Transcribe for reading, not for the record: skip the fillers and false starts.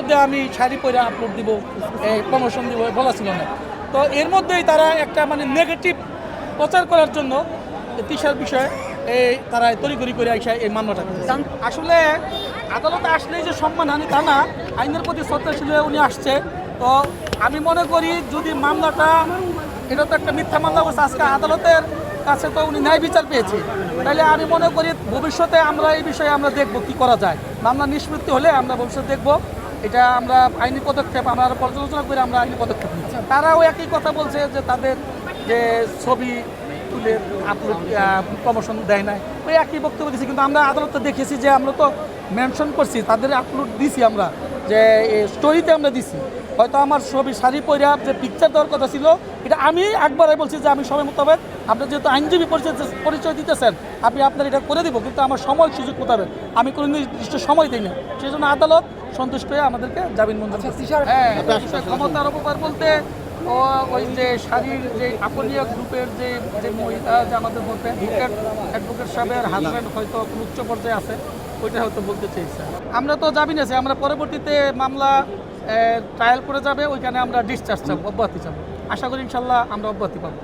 মধ্যে আমি শাড়ি পরে আপলোড দিব, প্রমোশন দিব বলা ছিল না। তো এর মধ্যেই তারা একটা মানে নেগেটিভ প্রচার করার জন্য তিশার বিষয়ে তারা তড়িঘড়ি করে আইসা এই মামলাটা করেছে। আসলে আদালতে আসলেই যে সম্মানহানি তা না, আইনের প্রতি শ্রদ্ধাশীল হয়ে উনি আসছে। তো আমি মনে করি যদি মামলাটা, এটা তো একটা মিথ্যা মামলা করছে, আজকে আদালতের কাছে তো উনি ন্যায় বিচার পেয়েছে, তাহলে আমি মনে করি ভবিষ্যতে আমরা এই বিষয়ে আমরা দেখবো কি করা যায়। মামলা নিষ্পত্তি হলে আমরা ভবিষ্যতে দেখবো, এটা আমরা আইনি পদক্ষেপ আমরা পর্যালোচনা করে আমরা আইনি পদক্ষেপ নিচ্ছি। তারাও একই কথা বলছে যে তাদের যে ছবি তুলে আপলোড প্রমোশন দেয় নাই, ওই একই বক্তব্য দিচ্ছি। কিন্তু আমরা আদালতে দেখেছি যে আমরা তো মেনশন করছি, তাদের আপলোড দিছি আমরা, যে স্টোরিতে আমরা দিছি। হয়তো আমার ছবি শাড়ি পরে যে পিকচার দেওয়ার কথা ছিল, এটা আমি একবারই বলছি যে আমি সময় মোতাবেক, আপনি যেহেতু আইনজীবী পরিচয় দিতেছেন, আমি আপনার এটা করে দিব, কিন্তু আমার সময় সুযোগ মোতাবেক আমি কোনো নির্দিষ্ট সময় দিই না। সেই জন্য আদালত সন্তুষ্ট হয়ে আমাদেরকে জামিন মঞ্জুর করছে। হ্যাঁ, ক্ষমতার অপকার বলতে ওই যে শাড়ির যে আপনীয় গ্রুপের যে মহিলা, যে আমাদের মধ্যে অ্যাডভোকেট সাহেবের হাজব্যান্ড হয়তো উচ্চ পর্যায়ে আছে, ওইটা হয়তো বলতে চেয়েছে। আমরা তো জামিন আছি, আমরা পরবর্তীতে মামলা ট্রায়াল করে যাবে, ওইখানে আমরা ডিসচার্জ চাবো, অব্যাহতি চাবো। আশা করি ইনশাল্লাহ আমরা অব্যাহতি পাবো।